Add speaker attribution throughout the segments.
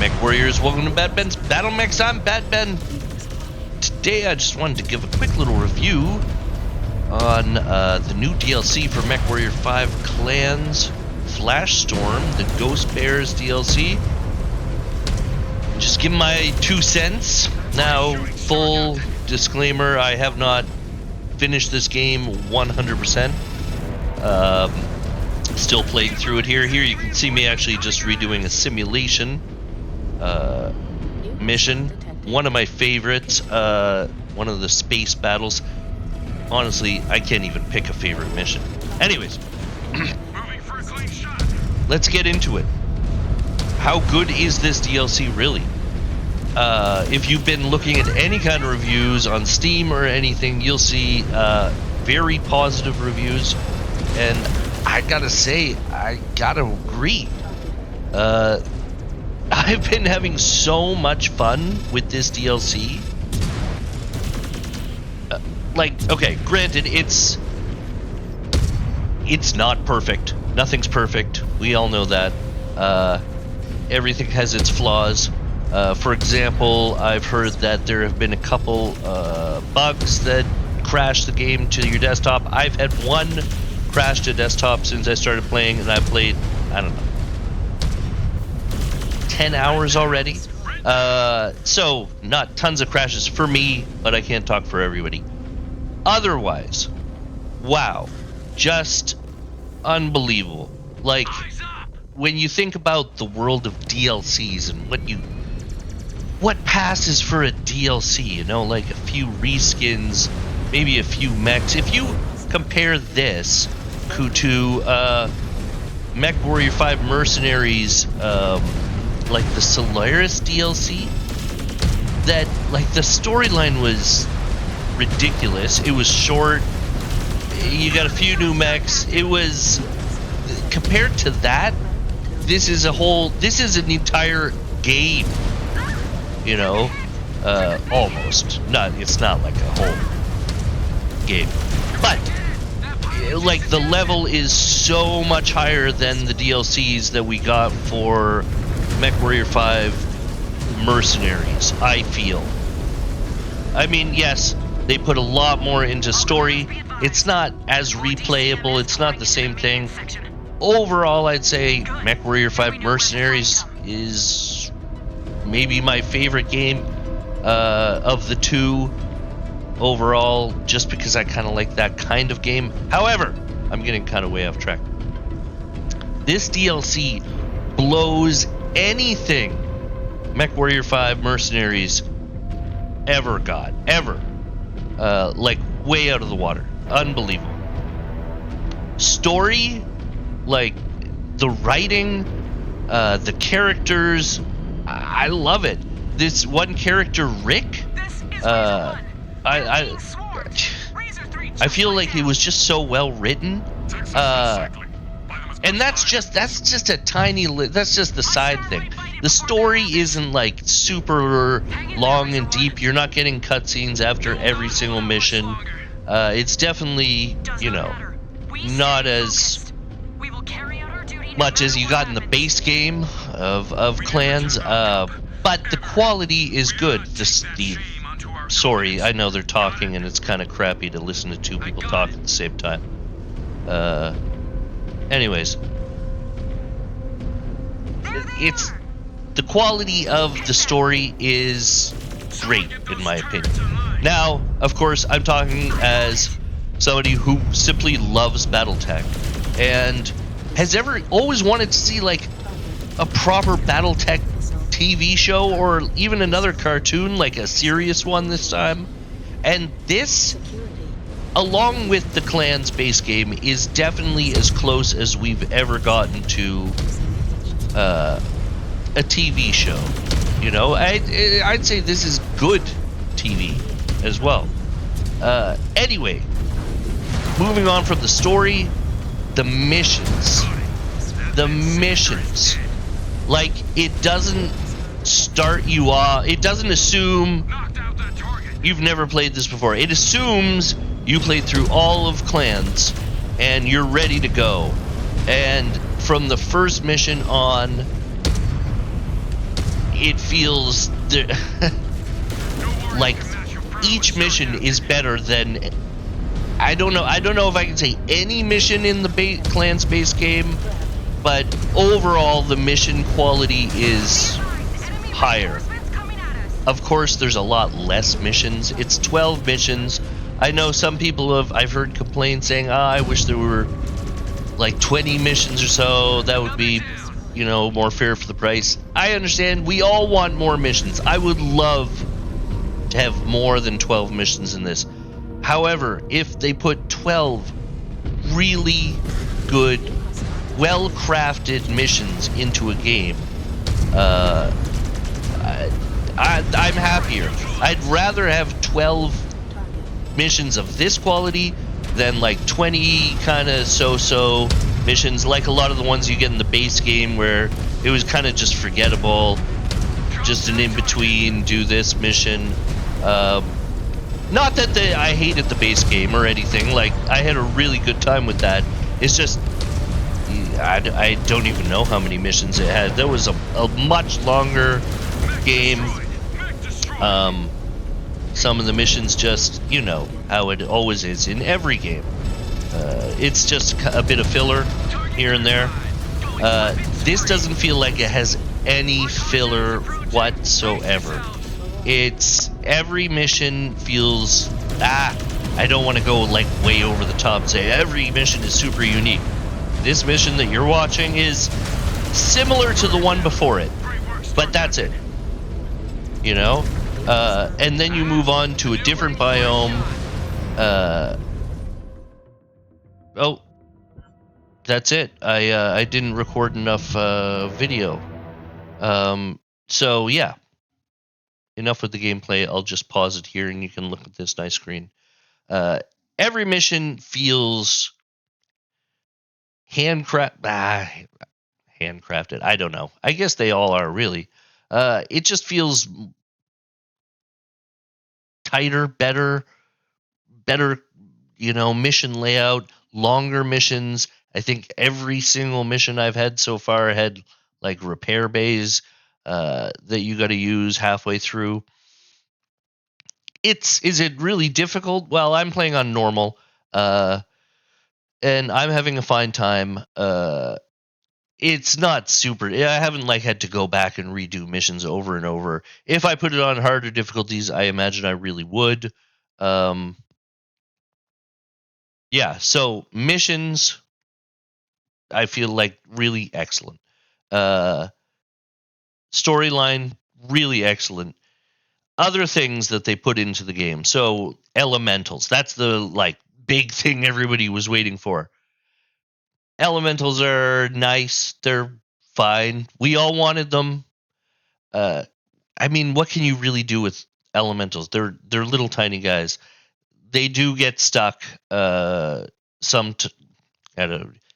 Speaker 1: Mechwarriors, welcome to Bad Ben's Battle Mechs. I'm Bad Ben. Today I just wanted to give a quick little review on the new DLC for Mechwarrior 5 Clans Flash Storm, the Ghost Bears DLC. Just give my 2 cents. Now, full disclaimer, I have not finished this game 100%. Still playing through it here. Here you can see me actually just redoing a simulation mission. One of my favorites, one of the space battles. Honestly, I can't even pick a favorite mission. Anyways, let's get into it. How good is this DLC really? If you've been looking at any kind of reviews on Steam or anything, you'll see very positive reviews, and I gotta say, I gotta agree. I've been having so much fun with this DLC. Okay, granted, it's not perfect. Nothing's perfect. We all know that. Everything has its flaws. For example, I've heard that there have been a couple bugs that crash the game to your desktop. I've had one crash to desktop since I started playing, and I played, I don't know, 10 hours already. So not tons of crashes for me, but I can't talk for everybody. Otherwise, wow, just unbelievable. Like, when you think about the world of DLCs and what passes for a DLC, you know, like a few reskins, maybe a few mechs. If you compare this to Mechwarrior 5 Mercenaries, like the Solaris DLC, that, like, the storyline was ridiculous. It was short. You got a few new mechs. It was, compared to that, this is an entire game, you know, almost. It's not like a whole game, but like the level is so much higher than the DLCs that we got for Mechwarrior 5 Mercenaries, I feel. I mean, yes, they put a lot more into story. It's not as replayable. It's not the same thing. Overall, I'd say Mechwarrior 5 Mercenaries is maybe my favorite game of the two overall, just because I kind of like that kind of game. However, I'm getting kind of way off track. This DLC blows anything Mechwarrior 5 Mercenaries ever got. Ever. Like, way out of the water. Unbelievable. Story, like, the writing, the characters, I love it. This one character, Rick, I feel like it was just so well written, and that's just a tiny. That's just the side thing. The story isn't like super long and deep. You're not getting cutscenes after every single mission. It's definitely, you know, not as much as you got in the base game of Clans, but the quality is good. Sorry, I know they're talking and it's kind of crappy to listen to two people talk at the same time. Anyways, it's the quality of the story is great in my opinion. Now, of course, I'm talking as somebody who simply loves BattleTech and has always wanted to see like a proper BattleTech TV show or even another cartoon, like a serious one this time. And this, along with the Clans base game, is definitely as close as we've ever gotten to a TV show. You know, I'd say this is good TV as well. Anyway, moving on from the story, the missions. Like, it doesn't start you off, it doesn't assume you've never played this before. It assumes you played through all of Clans and you're ready to go. And from the first mission on, it feels like each mission is better than, I don't know if I can say any mission in the Clans base game, but overall the mission quality is higher. Of course, there's a lot less missions. It's 12 missions. I know some people I've heard complain saying, I wish there were like 20 missions or so. That would be, more fair for the price. I understand. We all want more missions. I would love to have more than 12 missions in this. However, if they put 12 really good, well-crafted missions into a game, I'm happier. I'd rather have 12 missions of this quality than like 20 kind of so-so missions, like a lot of the ones you get in the base game where it was kind of just forgettable, just an in-between, do this mission. Not that I hated the base game or anything. Like, I had a really good time with that. It's just, I don't even know how many missions it had. There was a much longer game. Some of the missions just, how it always is in every game. It's just a bit of filler here and there. This doesn't feel like it has any filler whatsoever. Every mission feels, I don't want to go like way over the top and say every mission is super unique. This mission that you're watching is similar to the one before it, but that's it. And then you move on to a different biome. Oh, that's it. I didn't record enough video. So yeah, enough with the gameplay. I'll just pause it here, and you can look at this nice screen. Every mission feels handcrafted. I don't know. I guess they all are really. It just feels tighter, better, mission layout, longer missions. I think every single mission I've had so far had like repair bays that you got to use halfway through. Is it really difficult? Well, I'm playing on normal, and I'm having a fine time. It's not super. I haven't had to go back and redo missions over and over. If I put it on harder difficulties, I imagine I really would. Yeah, so missions, I feel like really excellent. Storyline, really excellent. Other things that they put into the game. So elementals, that's the big thing everybody was waiting for. Elementals are nice. They're fine. We all wanted them. What can you really do with elementals? They're little tiny guys. They do get stuck.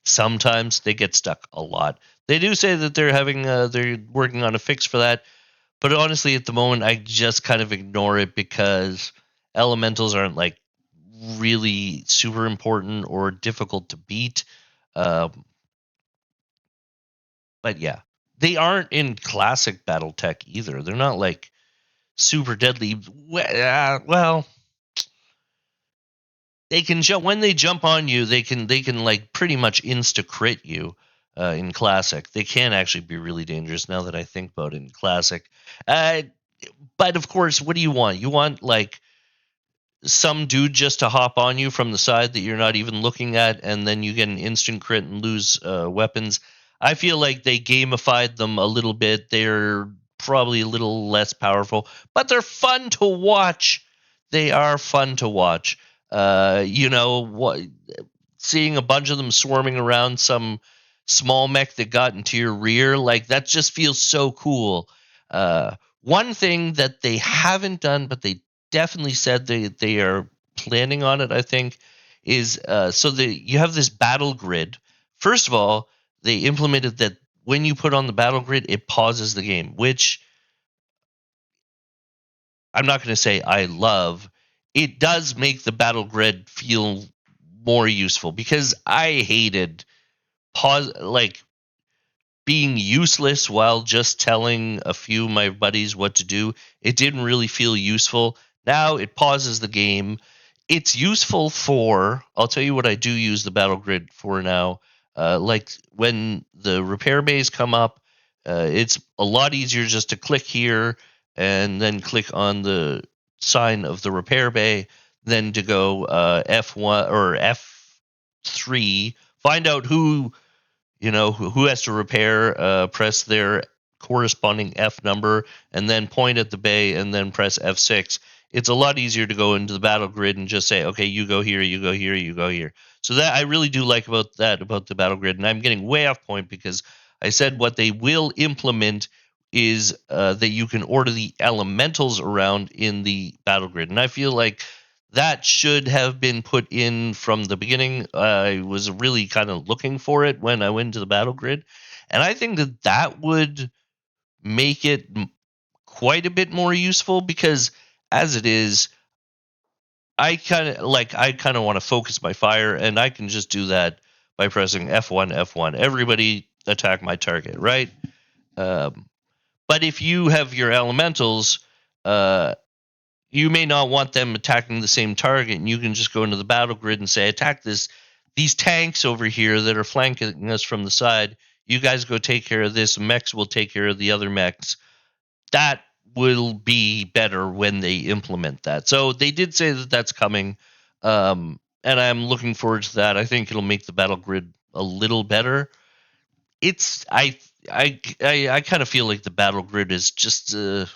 Speaker 1: Sometimes they get stuck a lot. They do say that they're working on a fix for that, but honestly, at the moment, I just kind of ignore it because elementals aren't really super important or difficult to beat. But yeah, they aren't in classic BattleTech either. They're not super deadly. Well, they can jump when they jump on you. They can pretty much insta crit you. In classic, they can actually be really dangerous. Now that I think about it, in classic, but of course, what do you want? You want some dude just to hop on you from the side that you're not even looking at, and then you get an instant crit and lose weapons. I feel like they gamified them a little bit. They're probably a little less powerful, but they're fun to watch. They are fun to watch. Seeing a bunch of them swarming around some small mech that got into your rear, that just feels so cool. One thing that they haven't done, but they definitely said they are planning on it, I think, is you have this battle grid. First of all, they implemented that when you put on the battle grid, it pauses the game, which I'm not going to say I love. It does make the battle grid feel more useful because I hated being useless while just telling a few of my buddies what to do. It didn't really feel useful. Now it pauses the game. It's useful for, I'll tell you what I do use the battle grid for now. Like when the repair bays come up, it's a lot easier just to click here and then click on the sign of the repair bay than to go F1 or F3, find out who has to repair, press their corresponding F number, and then point at the bay, and then press F6. It's a lot easier to go into the battle grid and just say, okay, you go here, you go here, you go here. So that I really do like about the battle grid, and I'm getting way off point because I said what they will implement is that you can order the elementals around in the battle grid, and I feel like that should have been put in from the beginning. I was really kind of looking for it when I went to the battle grid, and I think that would make it quite a bit more useful because as it is, I kind of want to focus my fire, and I can just do that by pressing F1 F1. Everybody attack my target, right? Um, but if you have your elementals, uh, you may not want them attacking the same target, and you can just go into the battle grid and say, attack these tanks over here that are flanking us from the side. You guys go take care of this. Mechs will take care of the other mechs. That will be better when they implement that. So they did say that that's coming, and I'm looking forward to that. I think it'll make the battle grid a little better. It's I kind of feel like the battle grid is just a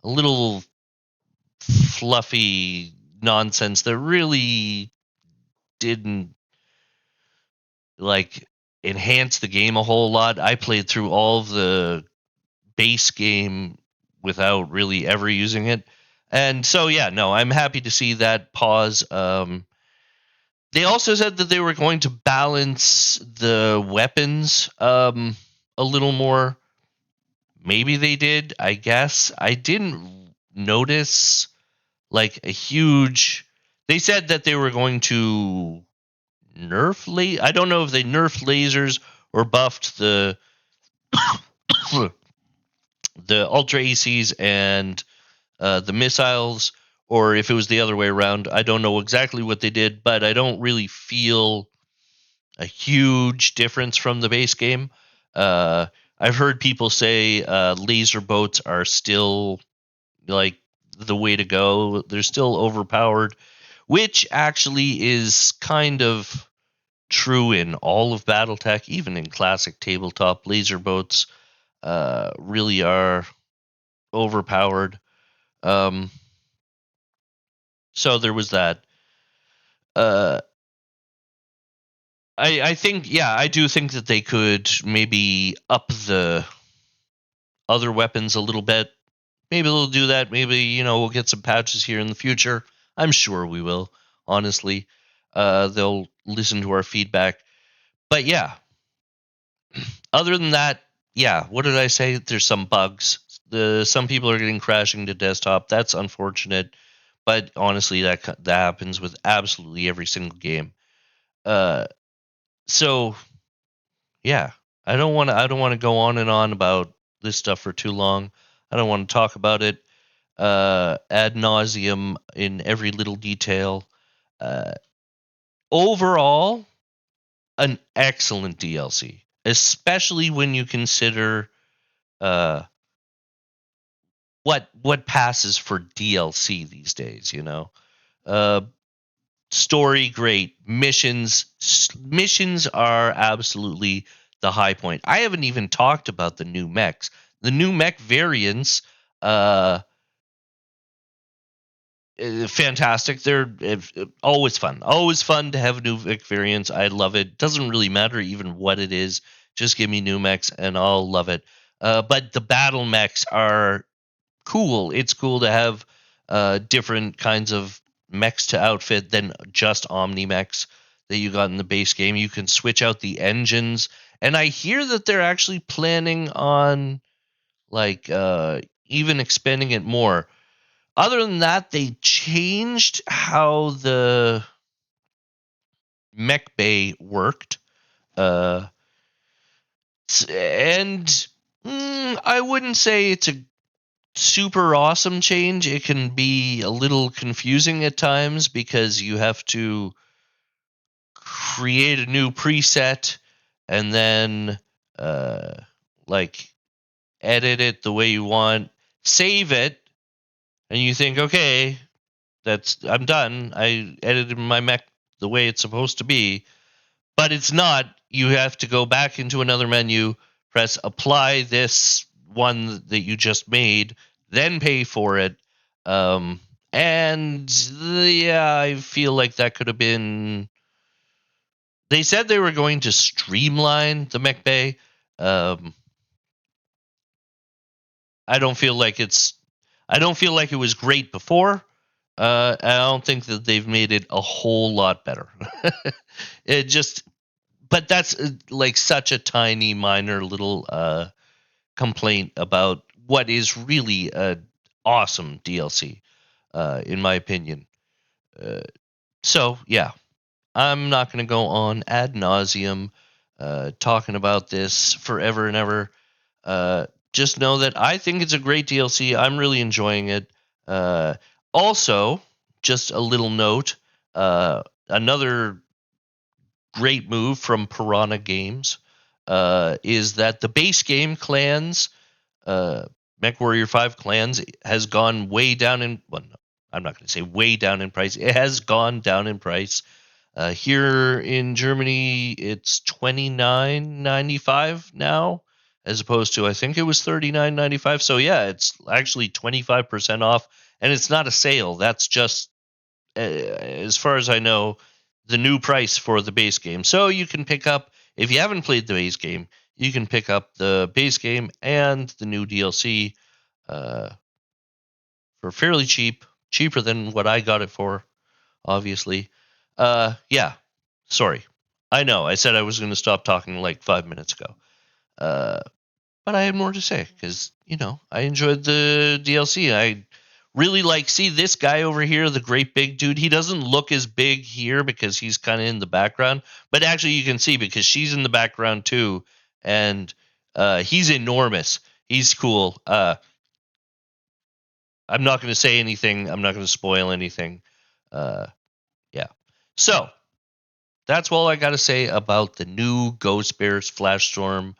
Speaker 1: little fluffy nonsense that really didn't like enhance the game a whole lot. I played through all of the base game without really ever using it. And so yeah, no, I'm happy to see that pause. They also said that they were going to balance the weapons a little more. Maybe they did, I guess. I didn't notice like a huge. They said that they were going to I don't know if they nerfed lasers or buffed the ultra ACs and the missiles, or if it was the other way around. I don't know exactly what they did, but I don't really feel a huge difference from the base game. Uh, I've heard people say laser boats are still like the way to go. They're still overpowered, which actually is kind of true in all of BattleTech, even in classic tabletop. Laser boats really are overpowered. Um, so there was that. Uh, I think, yeah, I do think that they could maybe up the other weapons a little bit. Maybe they'll do that. Maybe, we'll get some patches here in the future. I'm sure we will, honestly. They'll listen to our feedback. But yeah, other than that, yeah, what did I say? There's some bugs. Some people are getting crashing to desktop. That's unfortunate, but honestly, that happens with absolutely every single game. Uh, so yeah, I don't want to go on and on about this stuff for too long. I don't want to talk about it ad nauseum in every little detail. Uh, Overall, an excellent DLC, especially when you consider uh, what passes for DLC these days. Uh, Story great, missions are absolutely the high point. I haven't even talked about the new mechs. The new mech variants, uh, fantastic. They're always fun to have new mech variants. I love it. Doesn't really matter even what it is. Just give me new mechs and I'll love it. But the battle mechs are cool. It's cool to have different kinds of mechs to outfit than just Omni mechs that you got in the base game. You can switch out the engines, and I hear that they're actually planning on like even expanding it more. Other than that, they changed how the mech bay worked. Uh, And I wouldn't say it's a super awesome change. It can be a little confusing at times because you have to create a new preset and then uh, like edit it the way you want, save it, and you think, okay, I'm done. I edited my mech the way it's supposed to be, but it's not. You have to go back into another menu, press apply this one that you just made, then pay for it. Um, and yeah, I feel like that could have been. They said they were going to streamline the mech bay. Um, I don't feel like it's. I don't feel like it was great before. I don't think that they've made it a whole lot better. It just, but that's like such a tiny, minor little complaint about what is really a awesome DLC, in my opinion. Uh, so yeah, I'm not going to go on ad nauseum talking about this forever and ever. Uh, just know that I think it's a great DLC. I'm really enjoying it. Uh, Also, just a little note. Another great move from Piranha Games is that the base game clans, uh, MechWarrior 5 clans, has gone way down in. Well, no, I'm not going to say way down in price. It has gone down in price. Here in Germany, it's $29.95 now, as opposed to I think it was $39.95. So yeah, it's actually 25% off, and it's not a sale. That's just, as far as I know, the new price for the base game. So you can pick up, if you haven't played the base game, you can pick up the base game and the new DLC uh, for fairly cheap, cheaper than what I got it for, obviously. Yeah, sorry. I know, I said I was going to stop talking like 5 minutes ago. Uh, but I had more to say because, I enjoyed the DLC. I really see this guy over here, the great big dude. He doesn't look as big here because he's kind of in the background, but actually you can see because she's in the background too, and he's enormous. He's cool. I'm not going to say anything. I'm not going to spoil anything. Uh, yeah. So that's all I got to say about the new Ghost Bears Flash Storm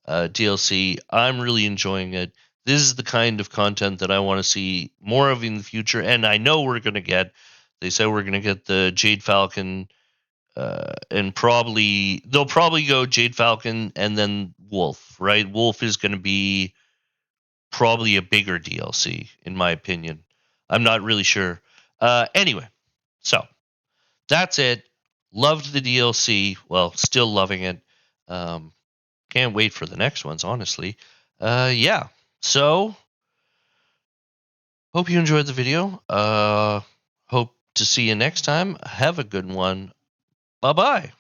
Speaker 1: DLC. I'm really enjoying it. This is the kind of content that I want to see more of in the future, and I know we're going to get. They said we're going to get the Jade Falcon, and they'll probably go Jade Falcon and then Wolf. Right? Wolf is going to be probably a bigger DLC, in my opinion. I'm not really sure. Anyway, so that's it. Loved the DLC. Well, still loving it. Um, can't wait for the next ones, honestly. Yeah. So, hope you enjoyed the video. Hope to see you next time. Have a good one. Bye bye.